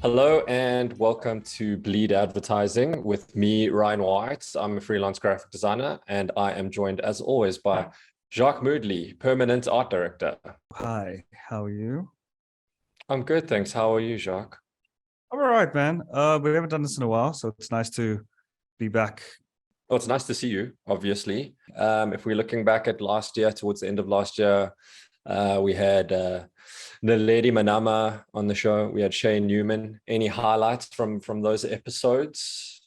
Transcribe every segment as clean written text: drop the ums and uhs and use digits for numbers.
Hello and welcome to Bleed Advertising with me, Ryan Whyte. I'm a freelance graphic designer and I am joined as always by Jacque Moodley, permanent art director. Hi, how are you? I'm good, thanks. How are you, Jacque? I'm all right, man. We haven't done this in a while, so it's nice to be back. Oh, it's nice to see you, obviously. If we're looking back at last year, towards the end of last year, we had Naledi Manama on the show. We had Shane Newman. Any highlights from those episodes?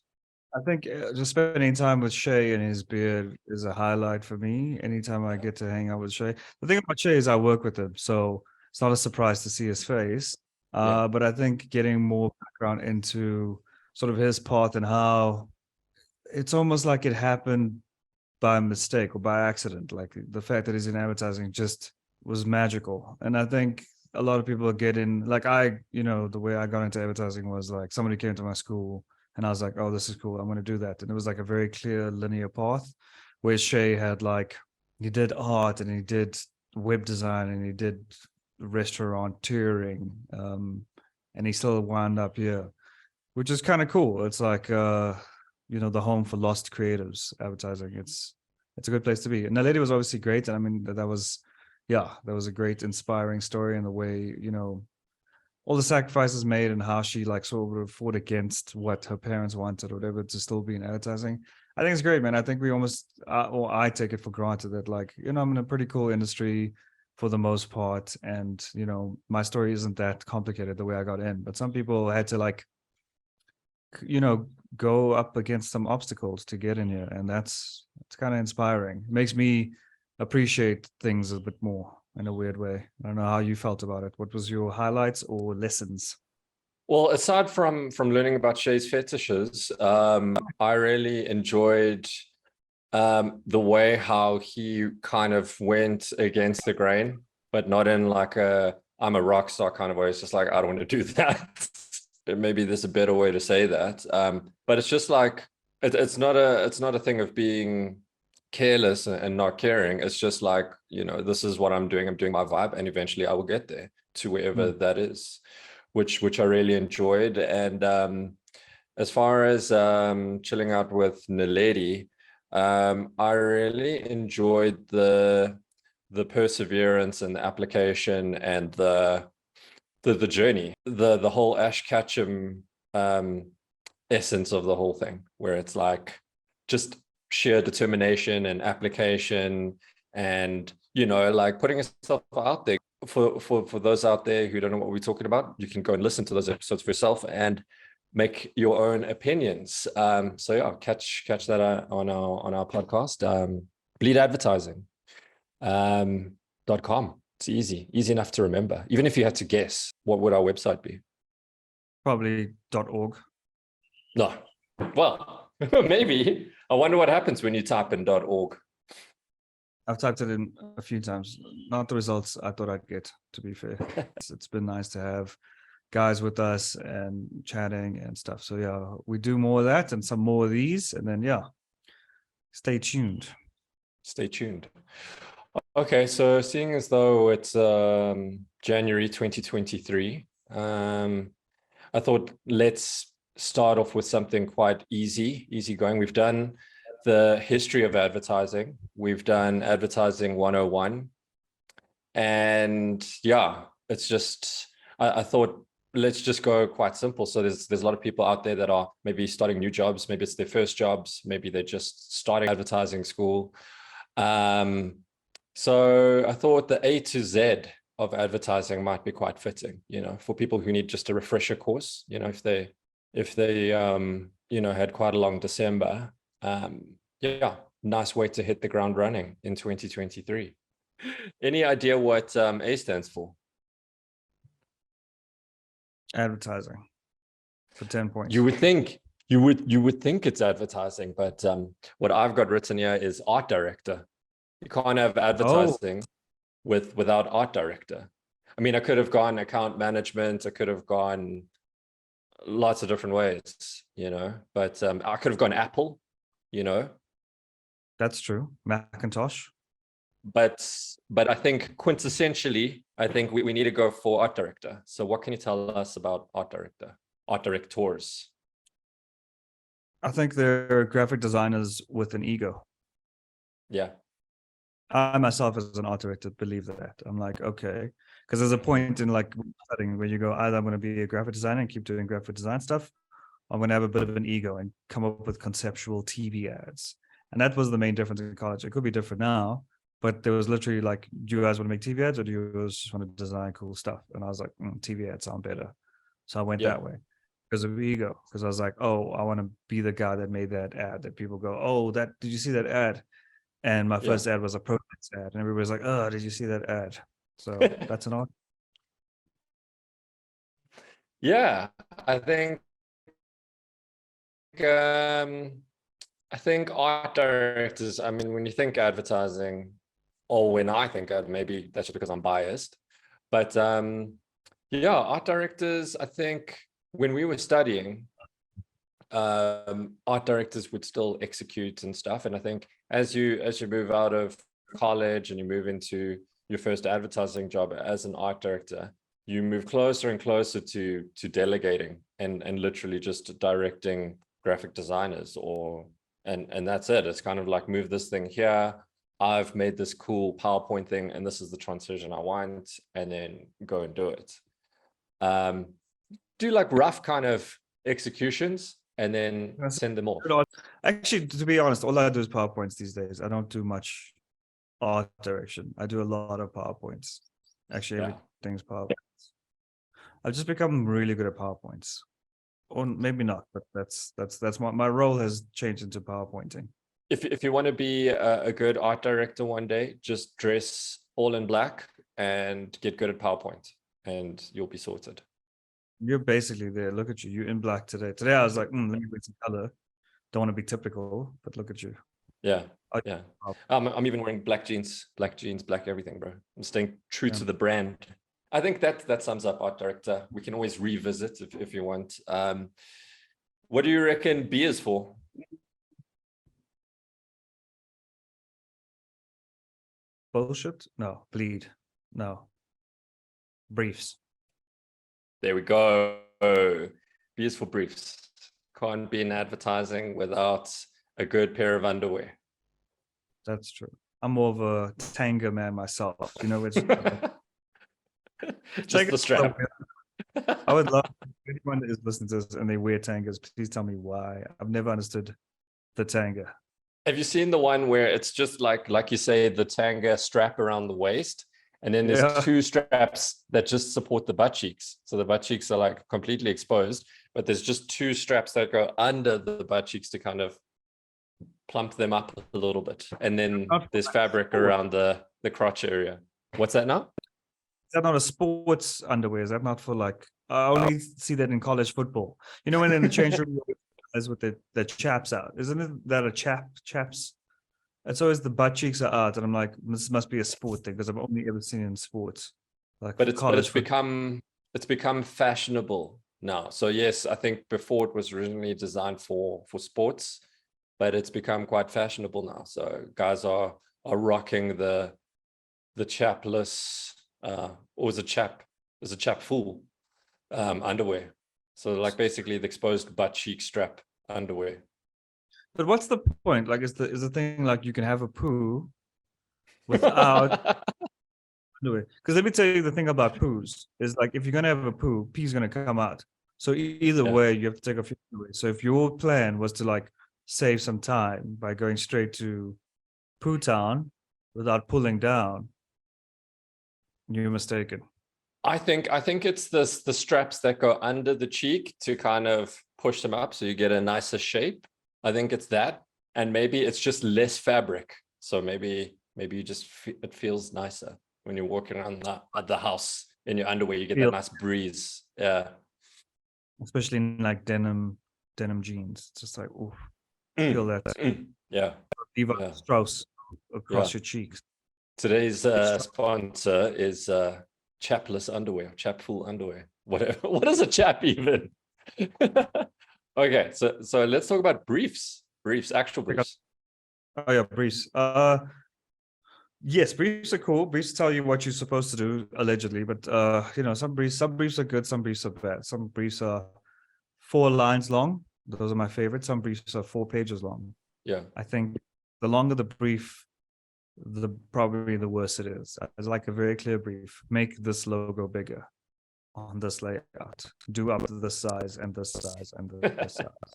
I think just spending time with Shay and his beard is a highlight for me. Anytime I get to hang out with Shay. The thing about Shay is I work with him, so it's not a surprise to see his face. Yeah. But I think getting more background into sort of his path and how it's almost like it happened by mistake or by accident. Like the fact that he's in advertising just was magical. And I think a lot of people get in, like the way I got into advertising was like somebody came to my school and I was like, oh, this is cool. I'm going to do that. And it was like a very clear linear path where Shay had like, he did art and he did web design and he did restaurant touring. And he still wound up here, which is kind of cool. It's like, the home for lost creatives advertising. It's a good place to be. And the lady was obviously great. And I mean, that was a great inspiring story, and the way, all the sacrifices made and how she like sort of fought against what her parents wanted or whatever to still be in advertising. I think it's great, man. I think we almost, or I take it for granted that like, I'm in a pretty cool industry for the most part. And, my story isn't that complicated the way I got in, but some people had to like, go up against some obstacles to get in here, and it's kind of inspiring. It makes me appreciate things a bit more in a weird way. I don't know how you felt about it. What was your highlights or lessons? Well, aside from learning about Shay's fetishes, I really enjoyed the way how he kind of went against the grain, but not in like I'm a rock star kind of way. It's just like, I don't want to do that. Maybe there's a better way to say that. But it's just like it's not a thing of being careless and not caring. It's just like, this is what I'm doing. I'm doing my vibe, and eventually I will get there to wherever that is, which I really enjoyed. And as far as chilling out with Naledi, I really enjoyed the perseverance and the application and the journey, the whole Ash Ketchum essence of the whole thing, where it's like just sheer determination and application, and like putting yourself out there. For those out there who don't know what we're talking about, you can go and listen to those episodes for yourself and make your own opinions. So yeah, catch that on our podcast, Bleed Advertising .com. It's easy enough to remember. Even if you had to guess, what would our website be? Probably .org. No. Well, maybe. I wonder what happens when you type in .org. I've typed it in a few times. Not the results I thought I'd get, to be fair. It's been nice to have guys with us and chatting and stuff. So yeah, we do more of that and some more of these. And then stay tuned. Stay tuned. Okay, so seeing as though it's January 2023, I thought let's start off with something quite easy going. We've done the history of advertising. We've done advertising 101. And yeah, it's just, I thought let's just go quite simple. So there's a lot of people out there that are maybe starting new jobs. Maybe it's their first jobs. Maybe they're just starting advertising school. So I thought the A to Z of advertising might be quite fitting, for people who need just a refresher course, if they had quite a long December. Yeah, nice way to hit the ground running in 2023. Any idea what A stands for? Advertising for 10 points. You would think it's advertising, but what I've got written here is art director. You can't have advertising without art director. I mean, I could have gone account management. I could have gone lots of different ways, but I could have gone Apple, That's true. Macintosh. But I think quintessentially, I think we need to go for art director. So what can you tell us about art director? art directors? I think they're graphic designers with an ego. Yeah. I myself, as an art director, believe that. I'm like, okay, because there's a point in like studying where you go, either I'm going to be a graphic designer and keep doing graphic design stuff, or I'm going to have a bit of an ego and come up with conceptual TV ads. And that was the main difference in college. It could be different now, but there was literally like, do you guys want to make TV ads, or do you guys just want to design cool stuff? And I was like, TV ads sound better. So I went Yeah. that way because of ego. Because I was like, oh, I want to be the guy that made that ad that people go, oh, that did you see that ad? And my first ad was a protest ad, and everybody's like, oh, did you see that ad? So that's an art. Yeah, I think I think art directors, I mean, when you think advertising, or when I think maybe that's just because I'm biased, but yeah, art directors, I think when we were studying, art directors would still execute and stuff. And I think as you move out of college and you move into your first advertising job as an art director, you move closer and closer to delegating and literally just directing graphic designers, and that's it. It's kind of like, move this thing here. I've made this cool PowerPoint thing, and this is the transition I want, and then go and do it. Do like rough kind of executions and then send them off. Actually, to be honest, all I do is PowerPoints these days. I don't do much art direction. I do a lot of PowerPoints. Actually, everything's PowerPoints. I've just become really good at PowerPoints. Or maybe not, but that's my role has changed into PowerPointing. If you want to be a good art director one day, just dress all in black and get good at PowerPoint, and you'll be sorted. You're basically there. Look at you. You're in black today. Today I was like, let me wear some color. Don't want to be typical, but look at you. Yeah, yeah. I'm even wearing black jeans, black everything, bro. I'm staying true to the brand. I think that sums up art director. We can always revisit if you want. What do you reckon B is for? Bullshit? No. Bleed? No. Briefs. There we go. B is for briefs. Can't be in advertising without a good pair of underwear. That's true. I'm more of a tanga man myself. You know, it's just the strap. I would love anyone that is listening to this and they wear tangas. Please tell me why. I've never understood the tanga. Have you seen the one where it's just like you say, the tanga strap around the waist, and then there's two straps that just support the butt cheeks. So the butt cheeks are like completely exposed, but there's just two straps that go under the butt cheeks to kind of plump them up a little bit. And then there's fabric around the crotch area. What's that now? Is that not a sports underwear? Is that not for like, I only see that in college football. You know, when in the change room is with the chaps out. Isn't it that a chaps? It's always the butt cheeks are out, and I'm like, this must be a sport thing because I've only ever seen it in sports. Like, but it's become fashionable now. So yes, I think before it was originally designed for sports, but it's become quite fashionable now. So guys are rocking the chapless, or is a chap full underwear. So like basically the exposed butt cheek strap underwear. But what's the point? Like, is the thing like you can have a poo without underwear? Because let me tell you the thing about poos is like, if you're gonna have a poo, pee's gonna come out. So either way, you have to take a few away. So if your plan was to like save some time by going straight to poo town without pulling down, you're mistaken. I think it's the straps that go under the cheek to kind of push them up so you get a nicer shape. I think it's that, and maybe it's just less fabric. So maybe you just it feels nicer when you're walking around the house in your underwear. You get that nice breeze. Yeah, especially in like denim jeans. It's just like, oof, feel that. Yeah, Levi Strauss across your cheeks. Today's sponsor is chapless underwear, chapful underwear. Whatever. What is a chap even? Okay, so let's talk about briefs, actual briefs. Oh yeah, briefs. Yes, briefs are cool. Briefs tell you what you're supposed to do, allegedly. But you know, some briefs are good, some briefs are bad. Some briefs are 4 lines long. Those are my favorite. Some briefs are 4 pages long. Yeah. I think the longer the brief, the probably the worse it is. It's like a very clear brief. Make this logo bigger on this layout. Do up to this size and this size and this size.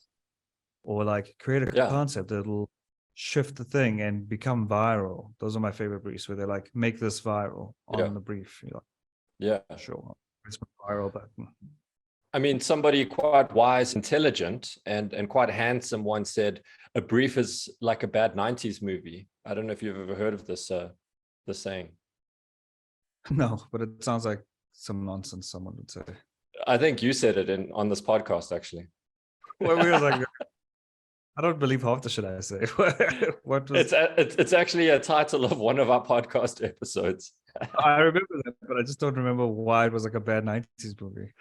Or like create a Yeah. concept that'll shift the thing and become viral. Those are my favorite briefs where they're like, make this viral on the brief. You're like, Yeah. sure, it's my viral button. I mean, somebody quite wise, intelligent, and quite handsome once said, a brief is like a bad 90s movie. I don't know if you've ever heard of this saying. No, but it sounds like some nonsense someone would say. I think you said it on this podcast, actually. Well, we was like, I don't believe half the shit I say. What was... It's actually a title of one of our podcast episodes. I remember that, but I just don't remember why it was like a bad 90s movie.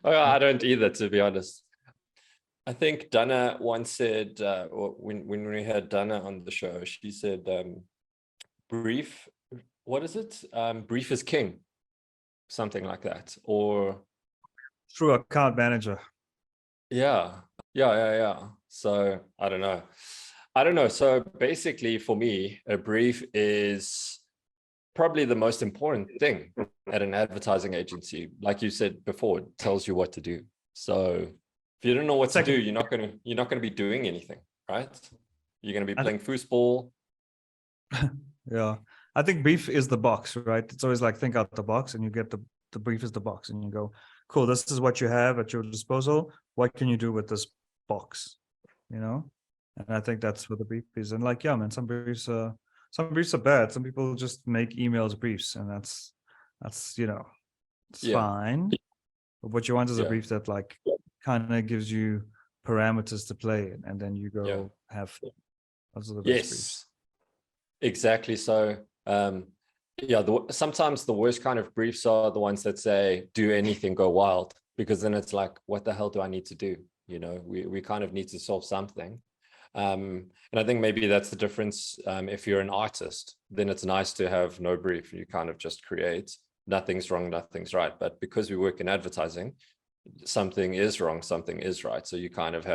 I don't either, to be honest. I think Dana once said, when we had Dana on the show, she said, brief, what is it? Brief is king, something like that. Or Through account manager. Yeah. So I don't know. So basically for me, a brief is probably the most important thing at an advertising agency. Like you said before, it tells you what to do. So if you don't know what to do, you're not gonna be doing anything, right? You're gonna be playing foosball. Yeah. I think brief is the box, right? It's always like think out the box, and you get the brief is the box, and you go, cool, this is what you have at your disposal. What can you do with this box? You know? And I think that's what the brief is. And like, yeah, man, some briefs are bad. Some people just make emails briefs, and that's it's fine. But what you want is a brief that like kind of gives you parameters to play in, and then you go have those are the best briefs. Exactly. So sometimes the worst kind of briefs are the ones that say do anything, go wild, because then it's like, what the hell do I need to do? You know, we kind of need to solve something. And I think maybe that's the difference. If you're an artist, then it's nice to have no brief. You kind of just create. Nothing's wrong, nothing's right. But because we work in advertising, something is wrong, something is right. So you kind of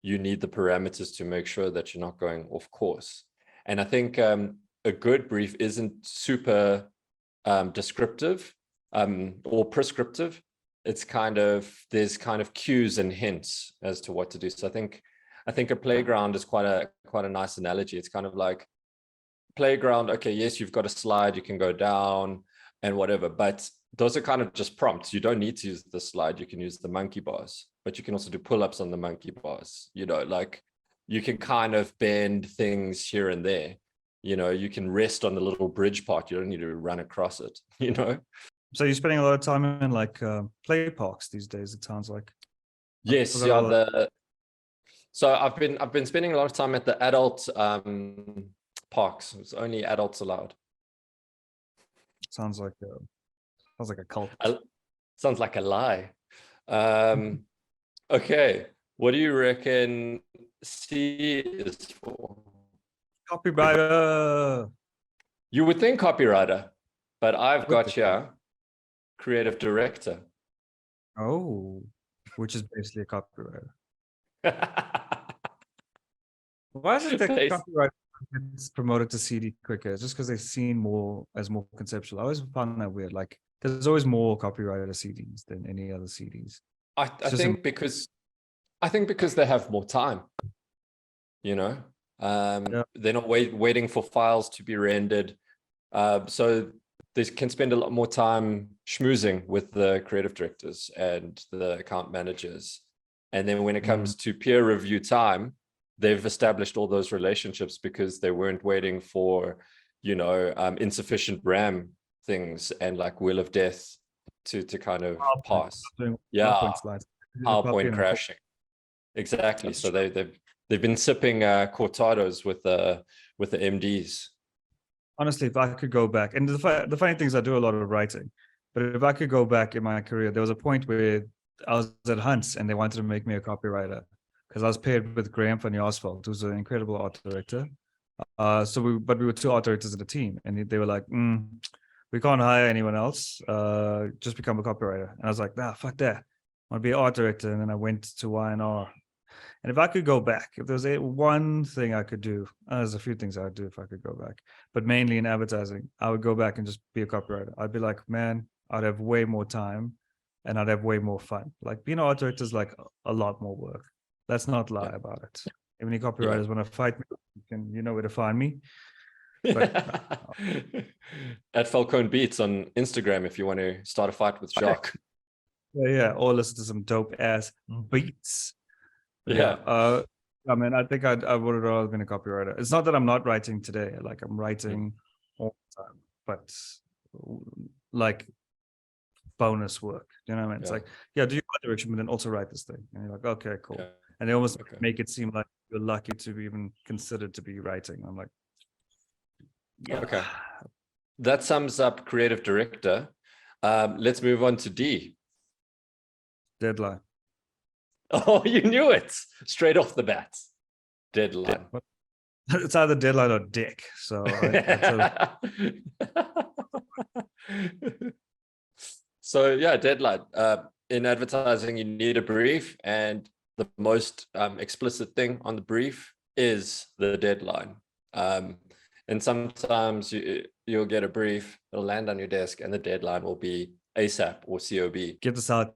you need the parameters to make sure that you're not going off course. And I think a good brief isn't super descriptive or prescriptive. It's there's kind of cues and hints as to what to do. So I think a playground is quite a nice analogy. It's kind of like playground. Okay, yes, you've got a slide, you can go down and whatever, but those are kind of just prompts. You don't need to use the slide. You can use the monkey bars, but you can also do pull-ups on the monkey bars. You know, like you can kind of bend things here and there. You know, you can rest on the little bridge part. You don't need to run across it, you know? So you're spending a lot of time in like play parks these days, it sounds like. Yes, yeah. So I've been spending a lot of time at the adult parks. It's only adults allowed. Sounds like a cult. Sounds like a lie. Okay, what do you reckon C is for? Copywriter. You would think copywriter, but I've got here creative director. Oh, which is basically a copywriter. Why is it that copywriter gets promoted to CD quicker? Just because they're seen more as more conceptual. I always found that weird. Like there's always more copywriter CDs than any other CDs. I think because they have more time. You know, they're not waiting for files to be rendered, so they can spend a lot more time schmoozing with the creative directors and the account managers. And then when it comes to peer review time, they've established all those relationships because they weren't waiting for, you know, insufficient RAM things and like Wheel of Death to kind of pass. PowerPoint crashing. Exactly. That's so they've been sipping cortados with the MDs. Honestly, if I could go back, and the funny thing is I do a lot of writing, but if I could go back in my career, there was a point where I was at Hunts and they wanted to make me a copywriter because I was paired with Graham van Jaarsveld, who's an incredible art director. But we were 2 art directors in the team, and they were like, we can't hire anyone else. Just become a copywriter. And I was like, nah, fuck that. I'd be an art director, and then I went to Y&R. And if I could go back, if there's one thing I could do, there's a few things I'd do if I could go back, but mainly in advertising, I would go back and just be a copywriter. I'd be like, man, I'd have way more time and I'd have way more fun. Like being an art director is like a lot more work. Let's not lie about it. If any copywriters want to fight me, you know where to find me. But at Falcone Beats on Instagram if you want to start a fight with Jacque. Yeah, or listen to some dope ass beats. I mean, I think I would have rather been a copywriter. It's not that I'm not writing today. Like I'm writing all the time, but like bonus work. You know what I mean? It's like, do your art direction, but then also write this thing. And you're like, okay, cool. And they almost make it seem like you're lucky to be even considered to be writing. I'm like, okay. That sums up creative director. Let's move on to D. Deadline. Oh, you knew it straight off the bat. Deadline. It's either deadline or dick. So, so yeah, deadline. In advertising, you need a brief, and the most explicit thing on the brief is the deadline. And sometimes you'll get a brief, it'll land on your desk, and the deadline will be ASAP or COB. Get this out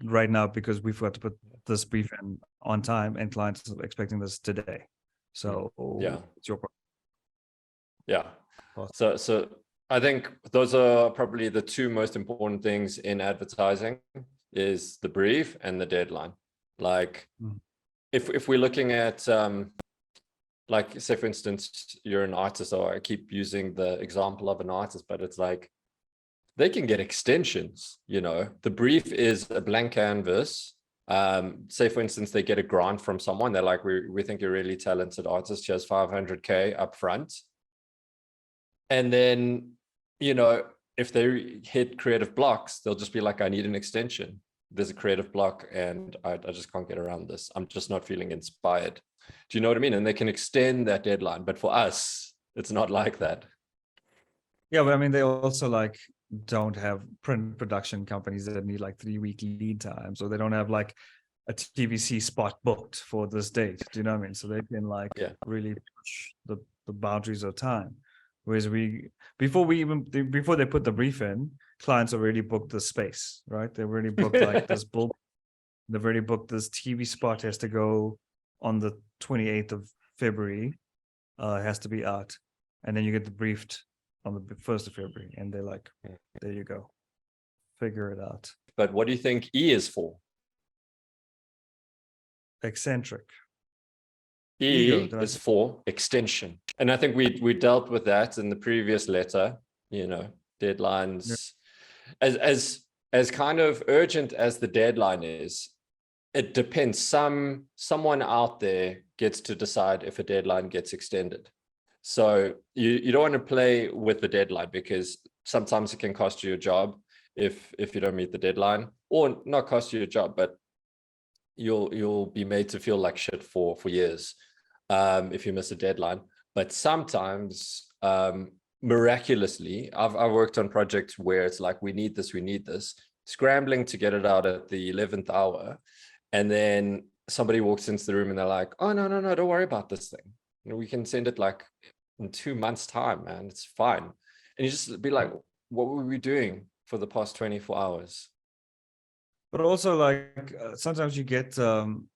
right now because we've got to put this brief in on time, and clients are expecting this today. So it's your problem. Yeah. So I think those are probably the two most important things in advertising is the brief and the deadline. Like if we're looking at like say for instance you're an artist, or I keep using the example of an artist, but it's like they can get extensions. The brief is a blank canvas. Say for instance they get a grant from someone, they're like, we think you're a really talented artist, here's 500k up front. And then if they hit creative blocks, they'll just be like, I need an extension, there's a creative block and I just can't get around this, I'm just not feeling inspired. Do you know what I mean? And they can extend that deadline, but for us it's not like that. Yeah, but I mean, they also like don't have print production companies that need like 3-week lead times, or they don't have like a TVC spot booked for this date. Do you know what I mean? So they can like really push the boundaries of time. Whereas before they put the brief in, clients already booked the space, right? They've already booked like this they've already booked this TV spot has to go on the 28th of February. It has to be out. And then you get the briefed on the 1st of February, and they're like, there you go, figure it out. But what do you think E is for? Eccentric. E is for extension. And I think we dealt with that in the previous letter, deadlines. As kind of urgent as the deadline is, it depends. Someone out there gets to decide if a deadline gets extended. So you don't want to play with the deadline, because sometimes it can cost you a job if you don't meet the deadline, or not cost you a job, but you'll be made to feel like shit for years if you miss a deadline. But sometimes miraculously, I've worked on projects where it's like, we need this, scrambling to get it out at the 11th hour, and then somebody walks into the room and they're like, oh no, don't worry about this thing, we can send it like in 2 months time, man, it's fine. And you just be like, what were we doing for the past 24 hours? But also like sometimes you get and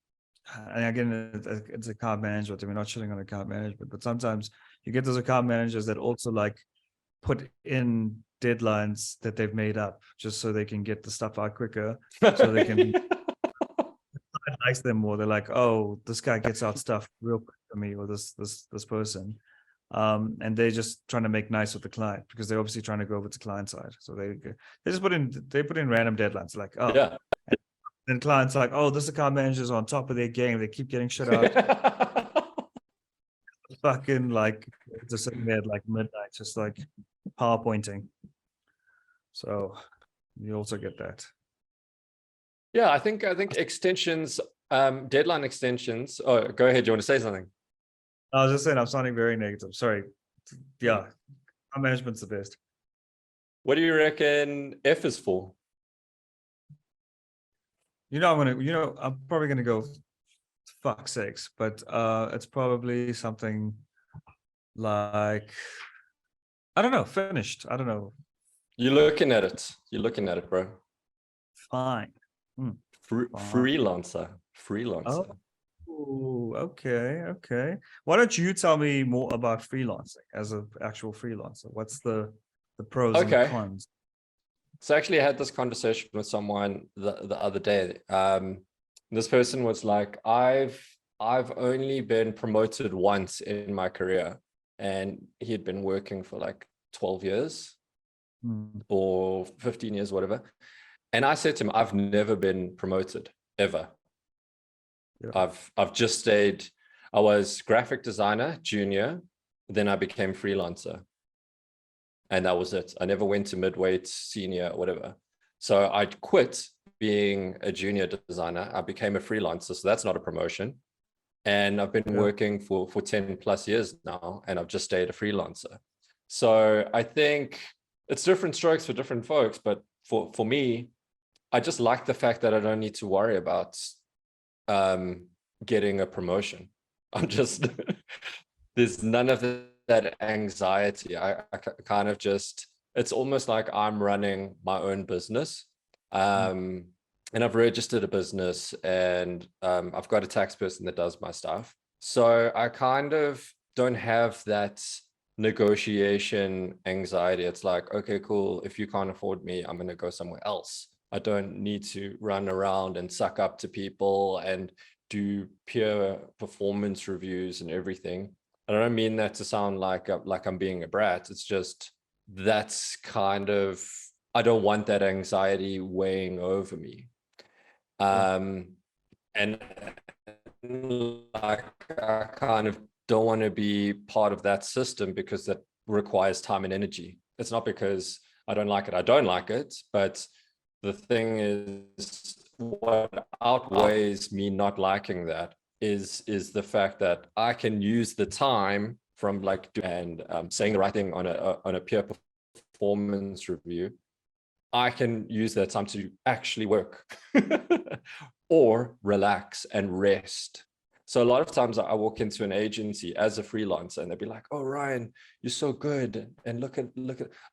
again, it's account management. We're not shitting on account management, but sometimes you get those account managers that also like put in deadlines that they've made up just so they can get the stuff out quicker, so they can nice them more. They're like, oh, this guy gets out stuff real quick for me, or this person. And they're just trying to make nice with the client, because they're obviously trying to go over to client side. So they just put in random deadlines, like, oh yeah. And clients like, oh, this account manager's on top of their game, they keep getting shit out. Fucking like just sitting there at like midnight, just like PowerPointing. So you also get that. Yeah, I think extensions, deadline extensions. Oh, go ahead. Do you want to say something? I was just saying, I'm sounding very negative. Sorry. Yeah, our management's the best. What do you reckon F is for? I'm probably gonna go fuck's sakes, but it's probably something like, I don't know, finished. I don't know. You're looking at it. You're looking at it, bro. Fine. Fine. Freelancer. Oh, Freelancer. okay. Why don't you tell me more about freelancing as an actual freelancer? What's the pros and the Okay. cons? So actually I had this conversation with someone the other day. This person was like, I've only been promoted once in my career, and he had been working for like 12 years or 15 years, whatever. And I said to him, I've never been promoted ever. Yeah. I've just stayed. I was graphic designer, junior, then I became freelancer. And that was it. I never went to midweight, senior, whatever. So I quit being a junior designer. I became a freelancer. So that's not a promotion. And I've been working for 10 plus years now, and I've just stayed a freelancer. So I think it's different strokes for different folks. But for me, I just like the fact that I don't need to worry about getting a promotion. I'm just, there's none of that anxiety. I kind of just, it's almost like I'm running my own business. And I've registered a business, and I've got a tax person that does my stuff. So I kind of don't have that negotiation anxiety. It's like, okay, cool. If you can't afford me, I'm going to go somewhere else. I don't need to run around and suck up to people and do peer performance reviews and everything. I don't mean that to sound like I'm being a brat. It's just, that's kind of, I don't want that anxiety weighing over me. And like, I kind of don't want to be part of that system, because that requires time and energy. It's not because I don't like it. I don't like it, but the thing is, what outweighs me not liking that is the fact that I can use the time from like and saying the right thing on a peer performance review. I can use that time to actually work or relax and rest. So a lot of times I walk into an agency as a freelancer, and they'll be like, "Oh, Ryan, you're so good." And look at,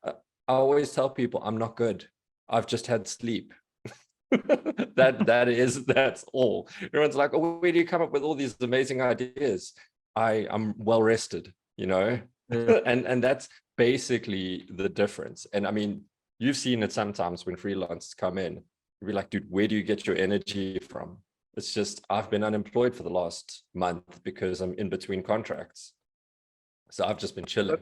I always tell people I'm not good. I've just had sleep. That's all. Everyone's like, "Oh, where do you come up with all these amazing ideas?" I'm well rested, Yeah. and that's basically the difference. And I mean, you've seen it sometimes when freelancers come in, you'll be like, dude, where do you get your energy from? It's just, I've been unemployed for the last month because I'm in between contracts. So I've just been chilling.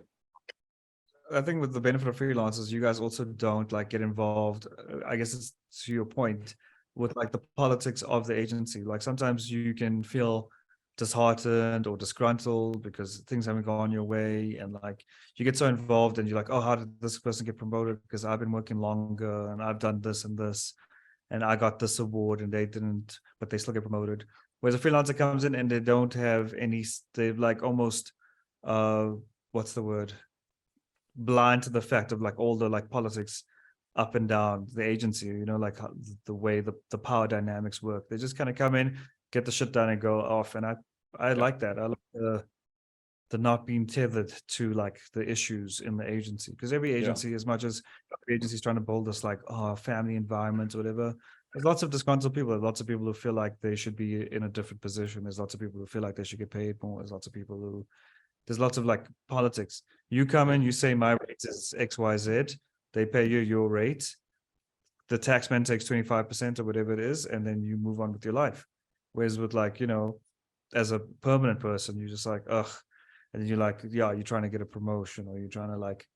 I think with the benefit of freelancers, you guys also don't like get involved. I guess it's to your point with like the politics of the agency. Like sometimes you can feel disheartened or disgruntled because things haven't gone your way, and like you get so involved and you're like, oh, how did this person get promoted? Because I've been working longer and I've done this and this, and I got this award and they didn't, but they still get promoted. Whereas a freelancer comes in and they don't have any, they're like almost, what's the word? Blind to the fact of like all the like politics up and down the agency, like how, the way the power dynamics work. They just kind of come in, get the shit done and go off. And I like that. I like the not being tethered to like the issues in the agency, because every agency, as much as every agency is trying to build this like family environment or whatever, there's lots of disgruntled people. There's lots of people who feel like they should be in a different position. There's lots of people who feel like they should get paid more. There's lots of people who, there's lots of like politics. You come in, you say my rate is XYZ, they pay you your rate, the taxman takes 25% or whatever it is, and then you move on with your life. Whereas with like, as a permanent person, you're just like, ugh. And then you're like, yeah, you're trying to get a promotion, or you're trying to like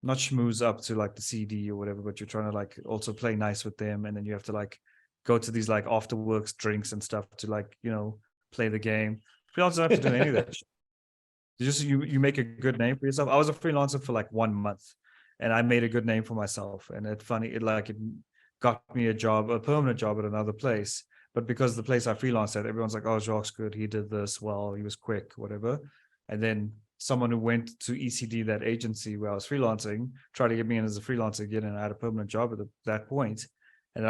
not schmooze up to like the CD or whatever, but you're trying to like also play nice with them. And then you have to like go to these like after works drinks and stuff to like, play the game. You also don't have to do any of that. You make a good name for yourself. I was a freelancer for like 1 month, and I made a good name for myself. And it got me a permanent job at another place. But because the place I freelanced at, everyone's like, oh, Jacque's good. He did this well. He was quick, whatever. And then someone who went to ECD, that agency where I was freelancing, tried to get me in as a freelancer again, and I had a permanent job at that point. And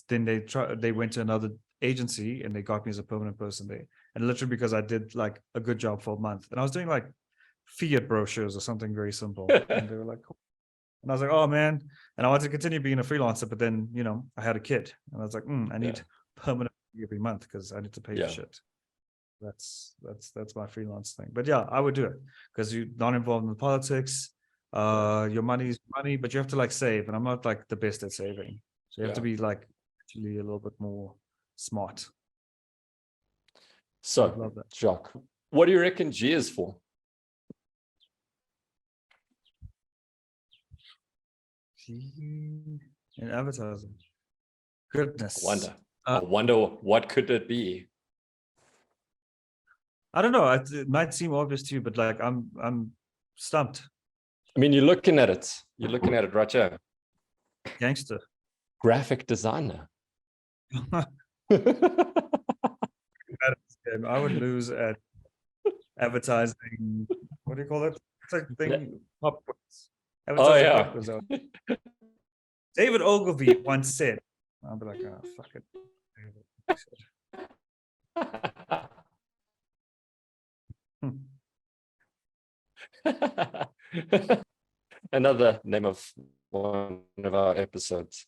then they went to another agency and they got me as a permanent person there. And literally because I did like a good job for a month. And I was doing like Fiat brochures or something very simple. And they were like, cool. And I was like, oh man. And I wanted to continue being a freelancer, but then, I had a kid. And I was like, I need permanent every month because I need to pay for shit. That's my freelance thing. But yeah, I would do it because you're not involved in the politics. Your money's money, but you have to like save. And I'm not like the best at saving. So you have to be like actually a little bit more smart. So, Jacque, what do you reckon G is for? In advertising. Goodness. I wonder what could it be? I don't know. It might seem obvious to you, but like I'm stumped. I mean, you're looking at it. You're looking at it right here. Gangster. Graphic designer. I would lose at advertising. What do you call it? It's like thing. Pop quiz. Pop quiz. David Ogilvy once said, "I'll be like, oh fuck it." Another name of one of our episodes.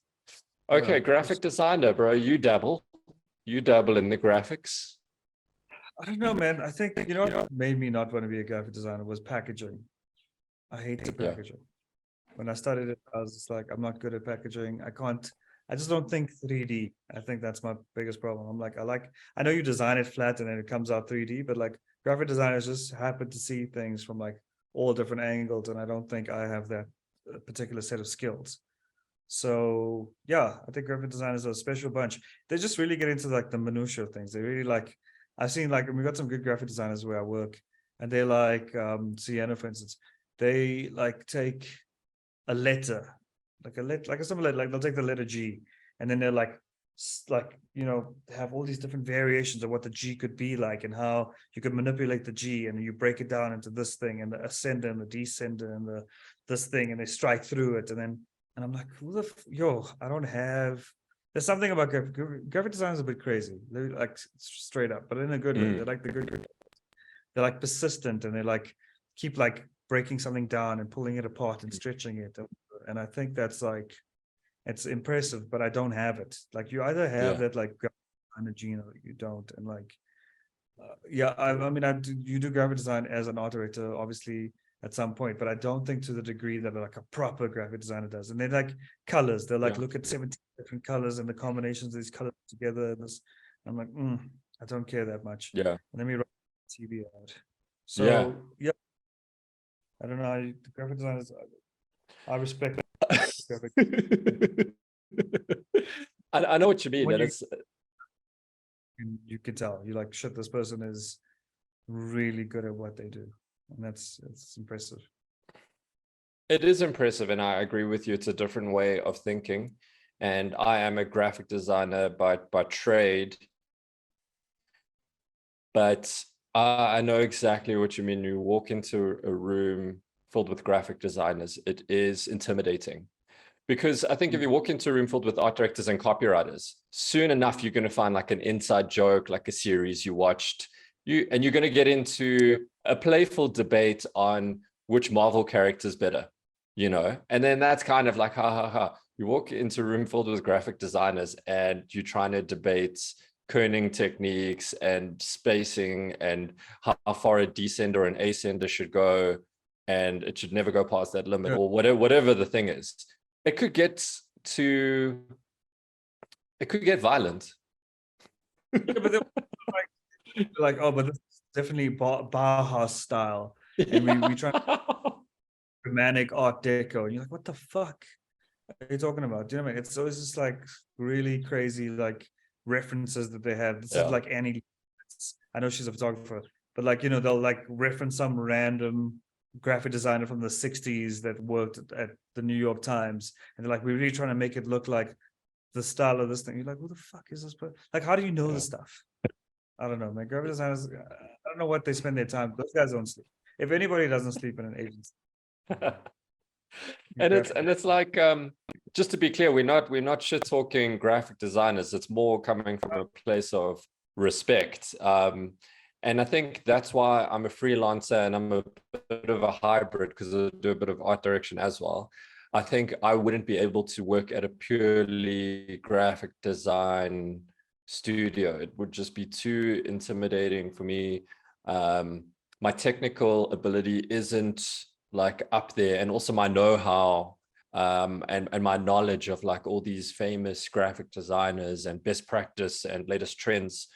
Okay, graphic designer, bro. You dabble in the graphics. I don't know, man. I think what made me not want to be a graphic designer was packaging. I hate the packaging. When I started it, I was just like, I'm not good at packaging. I just don't think 3D. I think that's my biggest problem. I'm like, I know you design it flat and then it comes out 3D, but like graphic designers just happen to see things from like all different angles. And I don't think I have that particular set of skills. So yeah, I think graphic designers are a special bunch. They just really get into like the minutiae of things. They really like, I've seen like, we got some good graphic designers where I work and they like, Sienna, for instance, they like take a letter, like a simple letter, like they'll take the letter G and then they're like, have all these different variations of what the G could be like and how you could manipulate the G and you break it down into this thing and the ascender and the descender and this thing and they strike through it and I'm like, I don't have. There's something about graphic design is a bit crazy. They're like straight up, but in a good way. They're like the good. They're like persistent and they like keep like breaking something down and pulling it apart and stretching it. And I think that's like, it's impressive, but I don't have it. Like you either have that like energy or you don't. And like, you do graphic design as an art director, obviously at some point, but I don't think to the degree that like a proper graphic designer does. And they like colors. They're like, look at 17 different colors and the combinations of these colors together. And I'm like, I don't care that much. Yeah. And let me write TV out. So I don't know. The graphic designers, I respect graphic. I know what you mean. You can tell you're like, shit, this person is really good at what they do. And it's impressive. It is impressive. And I agree with you. It's a different way of thinking. And I am a graphic designer by trade. But I know exactly what you mean. You walk into a room filled with graphic designers, it is intimidating. Because I think if you walk into a room filled with art directors and copywriters, soon enough, you're going to find like an inside joke, like a series you watched, and you're going to get into a playful debate on which Marvel character is better, and then that's kind of like, ha, ha, ha. You walk into a room filled with graphic designers and you're trying to debate kerning techniques and spacing and how far a descender or an ascender should go. And it should never go past that limit or whatever the thing is. It could get violent. But like, oh, but this is definitely Bauhaus style. And we try romantic art deco. And you're like, what the fuck are you talking about? Do you know what I mean? It's always just like really crazy, like references that they have. This is like Annie. I know she's a photographer, but like, they'll like reference some random graphic designer from the 60s that worked at the New York Times, and they're like, we're really trying to make it look like the style of this thing. You're like, who the fuck is this? Like, how do you know this stuff? I don't know, man. Graphic designers, I don't know what they spend their time. Those guys don't sleep. If anybody doesn't sleep in an agency. and it's like just to be clear, we're not shit talking graphic designers. It's more coming from a place of respect. And I think that's why I'm a freelancer and I'm a bit of a hybrid, because I do a bit of art direction as well. I think I wouldn't be able to work at a purely graphic design studio. It would just be too intimidating for me. My technical ability isn't like up there, and also my know-how and my knowledge of like all these famous graphic designers and best practice and latest trends.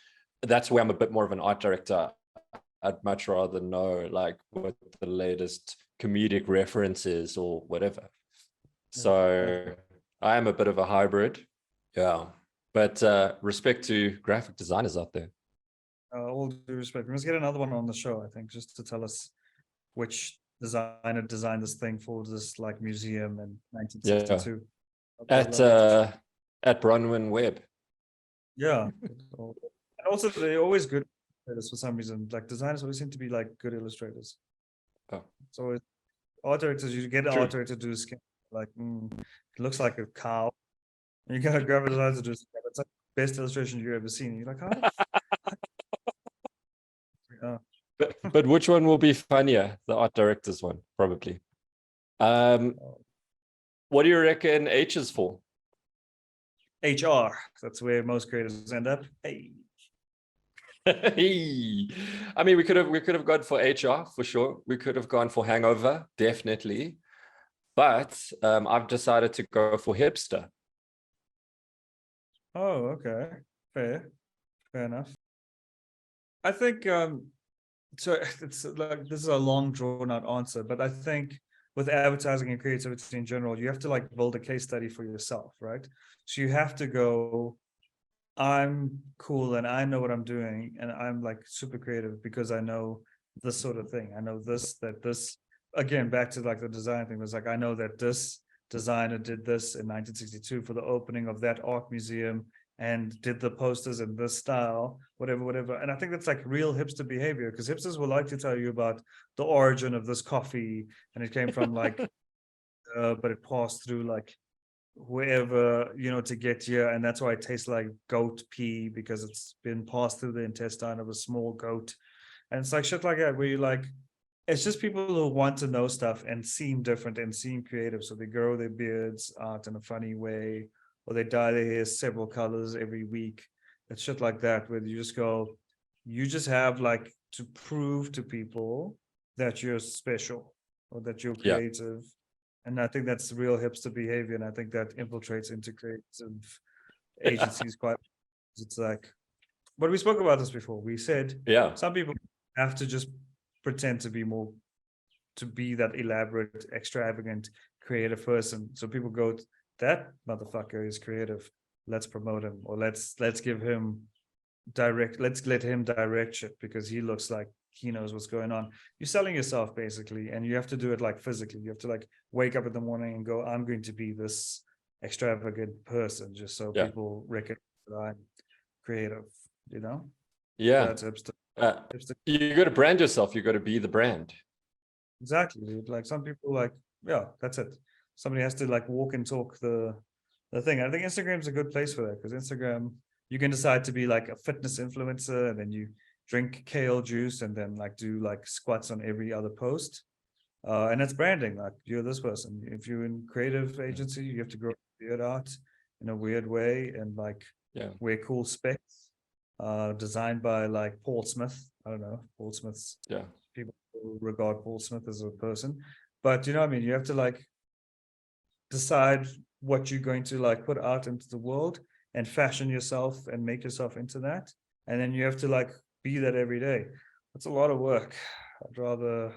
That's where I'm a bit more of an art director. I'd much rather know like what the latest comedic references or whatever. So I am a bit of a hybrid. Yeah. But respect to graphic designers out there. All due respect. We must get another one on the show, I think, just to tell us which designer designed this thing for this like museum in 1962. At Bronwyn Webb. Yeah. And also they're always good illustrators for some reason. Like designers always seem to be like good illustrators. Oh. So art directors, you get an art director to do a skin, like it looks like a cow. And you gotta grab a designer to do a skin. It's like the best illustration you've ever seen. And you're like, how? Yeah. But which one will be funnier? The art director's one, probably. What do you reckon H is for? HR. That's where most creators end up. Hey. I mean, we could have gone for HR for sure. We could have gone for Hangover, definitely. But I've decided to go for hipster. Oh, okay. Fair enough. I think so it's like this is a long drawn out answer, but I think with advertising and creativity in general, you have to like build a case study for yourself, right? So you have to go, I'm cool and I know what I'm doing and I'm like super creative because I know this sort of thing. I know this again, back to like the design thing, was like, I know that this designer did this in 1962 for the opening of that art museum and did the posters in this style, whatever. And I think that's like real hipster behavior, because hipsters will like to tell you about the origin of this coffee and it came from like, but it passed through like wherever, to get here. And that's why it tastes like goat pee, because it's been passed through the intestine of a small goat. And it's like shit like that, where you like, it's just people who want to know stuff and seem different and seem creative. So they grow their beards out in a funny way, or they dye their hair several colors every week. It's shit like that, where you just go, you just have like to prove to people that you're special or that you're creative. And I think that's real hipster behavior. And I think that infiltrates into creative agencies quite. It's like, but we spoke about this before. We said, some people have to just pretend to be that elaborate, extravagant, creative person. So people go, that motherfucker is creative. Let's promote him, or let's give him let's let him direct shit because he looks like he knows what's going on. You're selling yourself basically, and you have to do it like physically. You have to like wake up in the morning and go, I'm going to be this extravagant person, just so people recognize that I'm creative, That's hipster. You got to brand yourself. You got to be the brand. Exactly. Like some people like, that's it. Somebody has to like walk and talk the thing. I think Instagram's a good place for that, because Instagram, you can decide to be like a fitness influencer and then you drink kale juice and then like do like squats on every other post. And that's branding. Like, you're this person. If you're in creative agency, you have to grow your beard out in a weird way and like wear cool specs. Designed by like Paul Smith. I don't know, Paul Smith's. People regard Paul Smith as a person, but you know what I mean. You have to like decide what you're going to like put out into the world and fashion yourself and make yourself into that, and then you have to like be that every day. That's a lot of work. I'd rather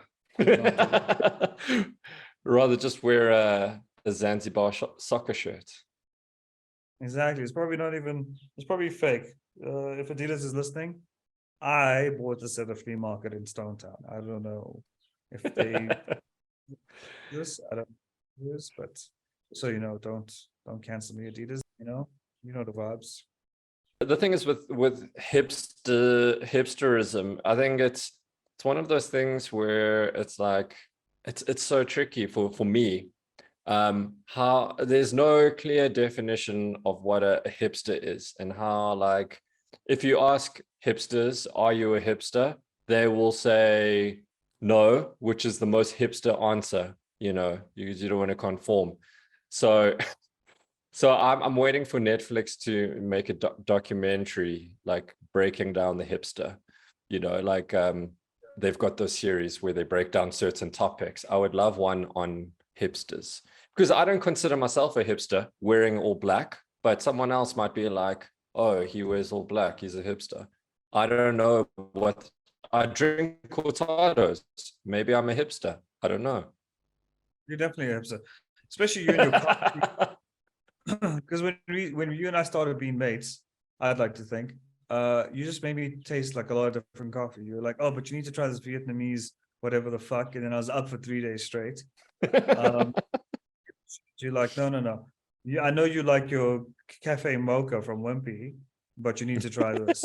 rather just wear a Zanzibar soccer shirt. Exactly. It's probably fake. If Adidas is listening, I bought this at a flea market in Stone Town. I don't know if they this. I don't know this, but so don't cancel me, Adidas. You know the vibes. The thing is with hipsterism, I think it's one of those things where it's like it's so tricky for me. how there's no clear definition of what a hipster is, and how, like, if you ask hipsters, are you a hipster? They will say no, which is the most hipster answer, you know, because you don't want to conform. So so I'm waiting for Netflix to make a documentary, like breaking down the hipster, you know, like they've got those series where they break down certain topics. I would love one on hipsters, because I don't consider myself a hipster wearing all black, but someone else might be like, oh, he wears all black, he's a hipster. I don't know what. I drink cortados. Maybe I'm a hipster. I don't know. You're definitely a hipster, especially you and your coffee. Because when you and I started being mates, I'd like to think, you just made me taste like a lot of different coffee. You were like, oh, but you need to try this Vietnamese, whatever the fuck. And then I was up for 3 days straight. You're like, no. I know you like your cafe mocha from Wimpy, but you need to try this.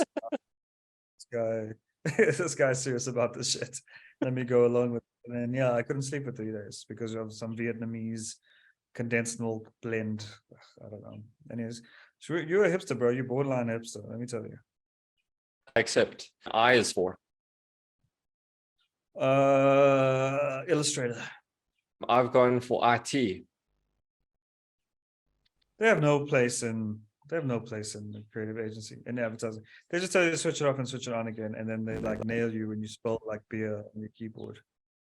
This guy's serious about this shit. Let me go along with it. And then, yeah, I couldn't sleep for 3 days because of some Vietnamese condensed milk blend. I don't know. Anyways, so you're a hipster, bro. You're borderline hipster. Let me tell you. Except I is for. Illustrator. I've gone for IT. They have no place in the creative agency and advertising. They just tell you to switch it off and switch it on again, and then they like nail you when you spell like beer on your keyboard.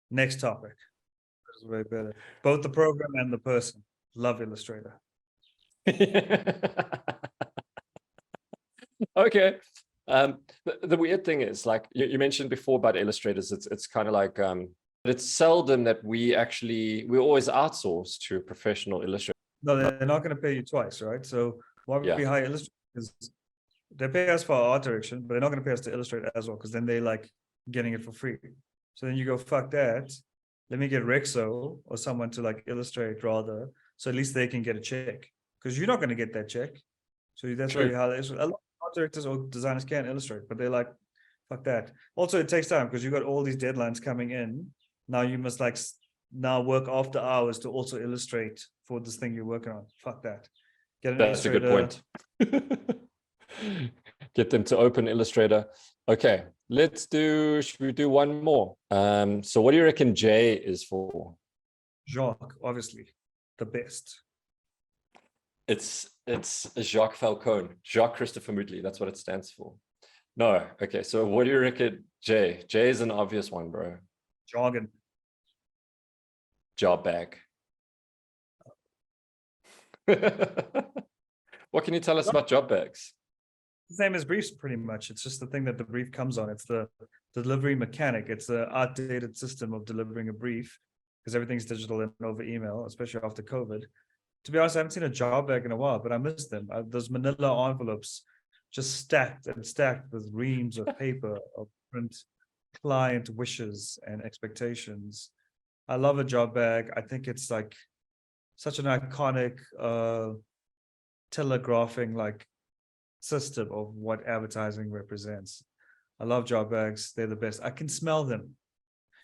Next topic. It's way better. Both the program and the person. Love Illustrator. Okay. The weird thing is, like you mentioned before about illustrators, it's kind of like it's seldom that we always outsource to a professional illustrator. No, they're not going to pay you twice, right? So why would we hire illustrators? They pay us for our art direction, but they're not going to pay us to illustrate as well, because then they like getting it for free. So then you go, fuck that. Let me get Rexo or someone to like illustrate rather, so at least they can get a check, because you're not going to get that check. So that's why you hire a lot of art directors or designers can illustrate, but they're like, fuck that. Also, it takes time because you've got all these deadlines coming in. Now you must like now work after hours to also illustrate for this thing you're working on. Fuck that. That's a good point. Get them to open Illustrator. Okay, should we do one more? So what do you reckon J is for? Jacque, obviously, the best. It's Jacque Falcone, Jacque Christopher Moodley. That's what it stands for. No, okay. So what do you reckon J? J is an obvious one, bro. Jargon. Job bag. What can you tell us about job bags? The same as briefs, pretty much. It's just the thing that the brief comes on. It's the delivery mechanic. It's the outdated system of delivering a brief, because everything's digital and over email, especially after COVID. To be honest, I haven't seen a job bag in a while, but I miss them. Those manila envelopes just stacked and stacked with reams of paper of different client wishes and expectations. I love a job bag. I think it's like such an iconic telegraphing like system of what advertising represents. I love job bags. They're the best. I can smell them.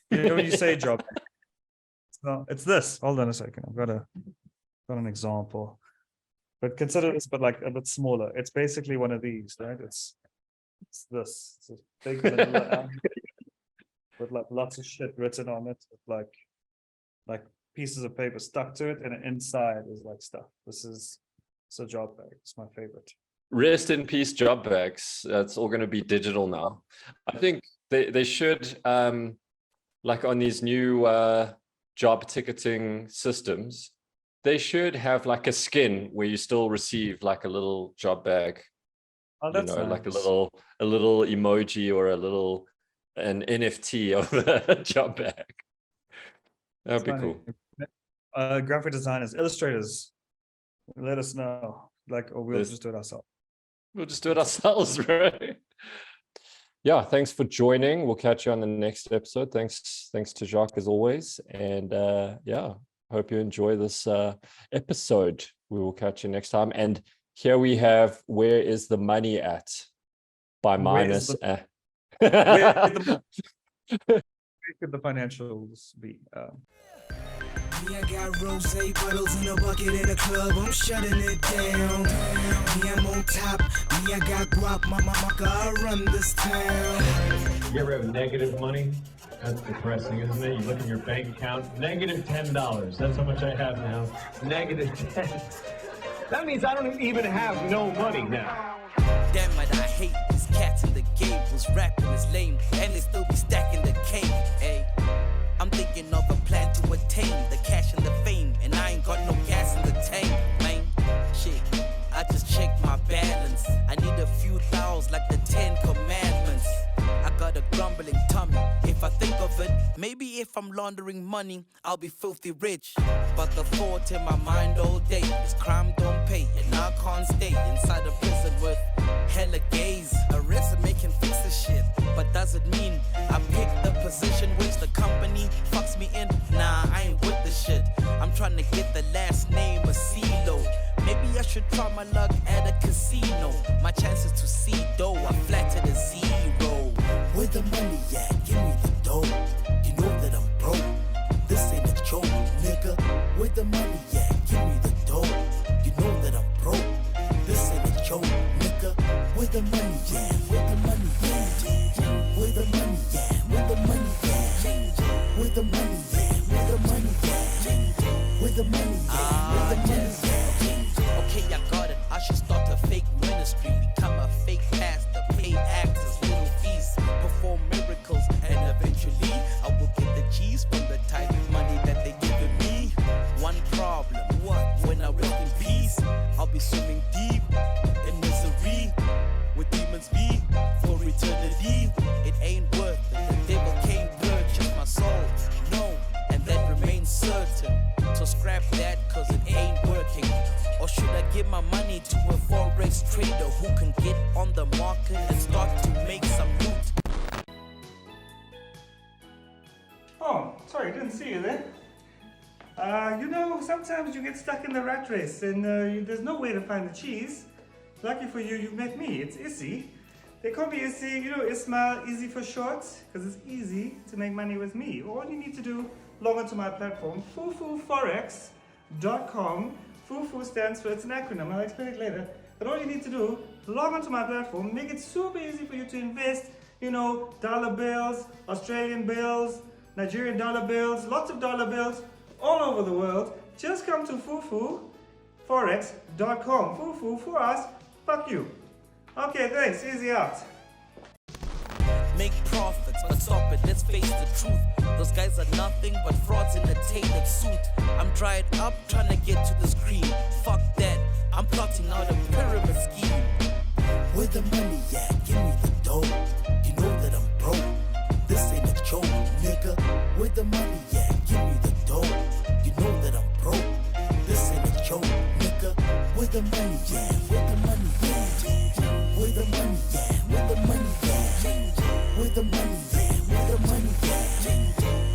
You know when you say job bag, it's this. Hold on a second. I've got an example. But consider this, but like a bit smaller. It's basically one of these, right? It's this. It's a big vanilla with like lots of shit written on it, with like pieces of paper stuck to it, and inside is like stuff. It's a job bag. It's my favorite. Rest in peace, job bags. It's all going to be digital now. I think they should, like on these new job ticketing systems, they should have like a skin where you still receive like a little job bag. Oh, that's nice. Like a little emoji or an NFT of a job bag. That'd be cool. Graphic designers, illustrators, let us know. Like, or we'll just do it ourselves. We'll just do it ourselves, right? Yeah, thanks for joining. We'll catch you on the next episode. Thanks to Jacque as always. And yeah, hope you enjoy this episode. We will catch you next time. And here we have Where Is the Money At? By Minus. Where could the financials be? Me, I got rose bottles in a bucket in a club, I'm shutting it down. Me, I'm on top. Me, I got guap, mama, I run this town. You ever have negative money? That's depressing, isn't it? You look at your bank account, negative $10. That's how much I have now. Negative 10. That means I don't even have no money now. Damn it, I hate these cats in the game. Was rapping is lame, and they still be stacking the cake. Hey, I'm thinking of a plan to attain the cash and the fame, and I ain't got no gas in the tank, man. Shit, I just checked my balance. I need a few thousands like the 10 commandments. I got a grumbling tummy. If I think of it, maybe if I'm laundering money, I'll be filthy rich. But the thought in my mind all day is crime don't pay, and I can't stay inside a prison with hella gays. A resume can fix the shit, but does it mean I pick the position which the company fucks me in? Nah, I ain't with the shit. I'm trying to get the last name of CeeLo. Maybe I should try my luck at a casino. My chances to see dough are flat to the zero. Where the money at? Give me the dough. You know that I'm broke. This ain't a joke, nigga. Where the money at? Give me the dough. You know that I'm broke. This ain't a joke, nigga. Where the money at? Where the money at? Where the money at? Where the money at? Where the money at? Where the money at? Where the money at? Where the money at? Okay, I got it. I should start a fake ministry. Become a fake pastor. Pay actors little fees. Perform miracles. And eventually, I will get the cheese from the type of money that they giving me. One problem. What? When I rest in peace, I'll be swimming deep in misery. With demons be for eternity. It ain't worth it. The devil can't purchase my soul. No, and that remains certain. So scrap that, cause it ain't working. Or should I give my money to a forex trader who can get on the market and start to make some loot? Oh, sorry, didn't see you there. You know, sometimes you get stuck in the rat race and there's no way to find the cheese. Lucky for you, you've met me. It's Issy. They call me Issy, you know, Ismail, easy for short, because it's easy to make money with me. All you need to do, log onto my platform, fufuforex.com. Fufu stands for, it's an acronym, I'll explain it later. But all you need to do, log onto my platform, make it super easy for you to invest, you know, dollar bills, Australian bills, Nigerian dollar bills, lots of dollar bills, all over the world. Just come to fufuforex.com. Fufu for us, fuck you. Okay, thanks, easy out. Make profits, but stop it, let's face the truth. Those guys are nothing but frauds in a tailored suit. I'm dried up, trying to get to the screen. Fuck that, I'm plotting out a pyramid scheme. Where the money at? Give me the dough. You know that I'm broke. This ain't a joke, nigga. Where the money at? Give me the dough. You know that I'm broke. This ain't a joke, nigga. Where the money at? Where the money at? Where the money at? Where the money at? Where the money at? Where the money at?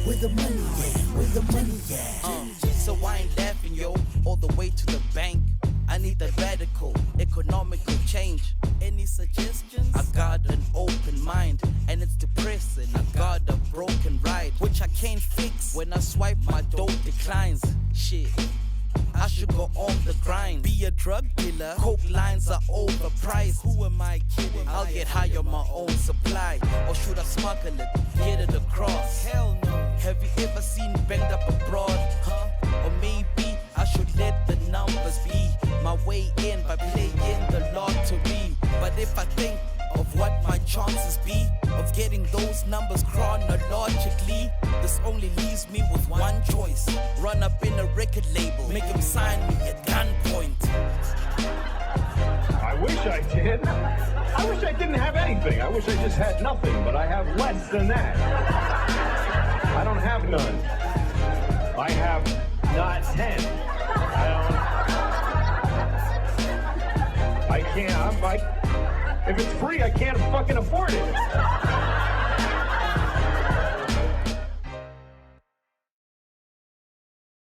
Where the money at? Where the money at? So I ain't laughing, yo, all the way to the bank. I need that radical, economical change. Any suggestions? I got an open mind, and it's depressing. I got a broken ride, which I can't fix. When I swipe, my dough declines. Shit, I should go on the grind. Be a drug dealer, coke lines are overpriced. Who am I kidding? I'll get high on my own supply. Or should I smuggle it, get it across? Hell no. Have you ever seen banged up abroad? Huh? Or maybe I should let the numbers be my way in by playing the lottery. But if I think of what my chances be of getting those numbers chronologically, this only leaves me with one choice. Run up in a record label, make them sign me at gunpoint. I wish I did. I wish I didn't have anything. I wish I just had nothing, but I have less than that. I don't have none. I have not 10. I can't, if it's free, I can't fucking afford it.